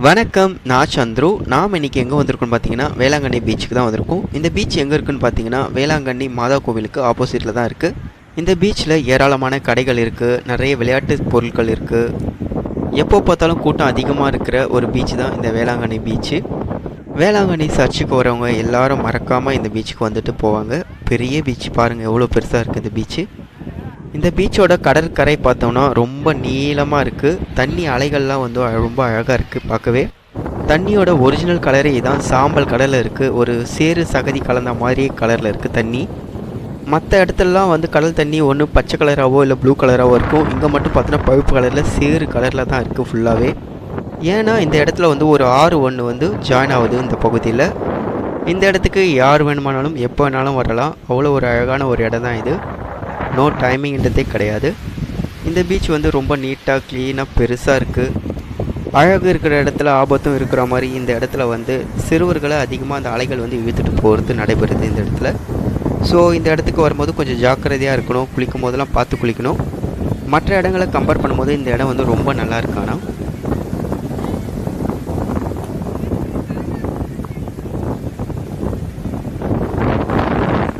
வணக்கம், நான் சந்துரு. நாம் இன்றைக்கி எங்கே வந்திருக்கோன்னு பார்த்தீங்கன்னா வேளாங்கண்ணி பீச்சுக்கு தான் வந்திருக்கோம். இந்த பீச் எங்கே இருக்குதுன்னு பார்த்தீங்கன்னா வேளாங்கண்ணி மாதா கோவிலுக்கு ஆப்போசிட்டில் தான் இருக்குது. இந்த பீச்சில் ஏராளமான கடைகள் இருக்குது, நிறைய விளையாட்டு பொருட்கள் இருக்குது. எப்போ பார்த்தாலும் கூட்டம் அதிகமாக இருக்கிற ஒரு பீச் தான் இந்த வேளாங்கண்ணி பீச்சு. வேளாங்கண்ணி சர்ச்சுக்கு வரவங்க எல்லாரும் மறக்காமல் இந்த பீச்சுக்கு வந்துட்டு போவாங்க. பெரிய பீச் பாருங்கள், எவ்வளோ பெருசாக இருக்குது இந்த பீச்சு. இந்த பீச்சோட கடற்கரை பார்த்தோம்னா ரொம்ப நீளமாக இருக்குது. தண்ணி அலைகள்லாம் வந்து ரொம்ப அழகாக இருக்குது பார்க்கவே. தண்ணியோட ஒரிஜினல் கலரே தான் சாம்பல் கடலில் இருக்குது. ஒரு சேறு சகதி கலந்த மாதிரியே கலரில் இருக்குது தண்ணி. மற்ற இடத்துலலாம் வந்து கடல் தண்ணி ஒன்று பச்சை கலராகவோ இல்லை ப்ளூ கலராகவோ இருக்கும். இங்கே மட்டும் பார்த்தோன்னா பழுப்பு கலரில் சேறு கலரில் தான் இருக்குது ஃபுல்லாகவே. ஏன்னா இந்த இடத்துல வந்து ஒரு ஆறு ஒன்று வந்து ஜாயின் ஆகுது இந்த பகுதியில். இந்த இடத்துக்கு யார் வேணுமானாலும் எப்போ வேணாலும் வரலாம். அவ்வளோ ஒரு அழகான ஒரு இடம் தான் இது. நோ டைமிங்ன்றதே கிடையாது. இந்த பீச் வந்து ரொம்ப நீட்டாக க்ளீனாக பெருசாக இருக்குது. அழகு இருக்கிற இடத்துல ஆபத்தும் இருக்கிற மாதிரி இந்த இடத்துல வந்து சிறுவர்களை அதிகமாக அந்த அலைகள் வந்து இழுத்துட்டு போகிறது நடைபெறுது இந்த இடத்துல. ஸோ இந்த இடத்துக்கு வரும்போது கொஞ்சம் ஜாக்கிரதையாக இருக்கணும். குளிக்கும் போதெல்லாம் பார்த்து குளிக்கணும். மற்ற இடங்களை கம்பேர் பண்ணும்போது இந்த இடம் வந்து ரொம்ப நல்லா இருக்கு. ஆனால்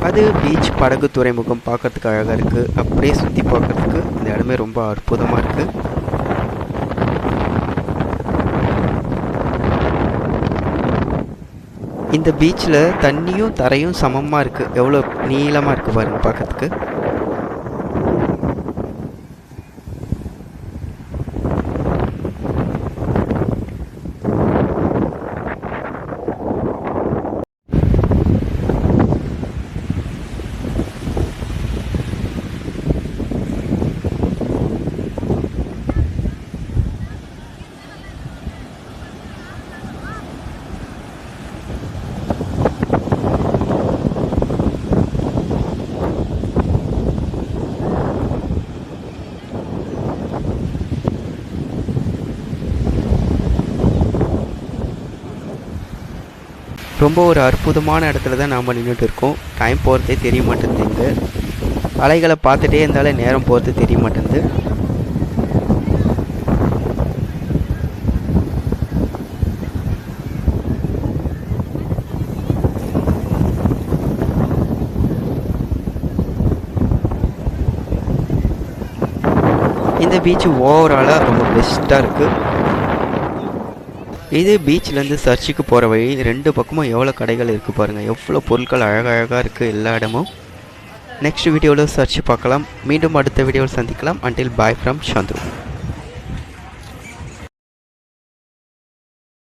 அது பீச் படகு துறைமுகம் பார்க்கறதுக்கு அழகாக இருக்குது. அப்படியே சுற்றி பார்க்குறதுக்கு இந்த இடமே ரொம்ப அற்புதமாக இருக்குது. இந்த பீச்சில் தண்ணியும் தரையும் சமமாக இருக்குது. எவ்வளோ நீளமாக இருக்குது பாருங்கள் பார்க்கறதுக்கு. ரொம்ப ஒரு அற்புதமான இடத்துல தான் நாம் நின்றுட்டு இருக்கோம். டைம் போகிறதே தெரிய மாட்டேங்குது. அலைகளை பார்த்துட்டே இருந்தாலே நேரம் போகிறது தெரிய மாட்டேங்குது. இந்த பீச் ஓவராலாக ரொம்ப பெஸ்ட்டாக இருக்குது. இது பீச்லேருந்து சர்ச்சுக்கு போகிற வழி. ரெண்டு பக்கமும் எவ்வளோ கடைகள் இருக்குது பாருங்கள். எவ்வளோ பொருட்கள் அழகழகாக இருக்குது எல்லா இடமும். நெக்ஸ்ட் வீடியோவில் சர்ச் பார்க்கலாம். மீண்டும் அடுத்த வீடியோவில் சந்திக்கலாம். Until bye from Chandru.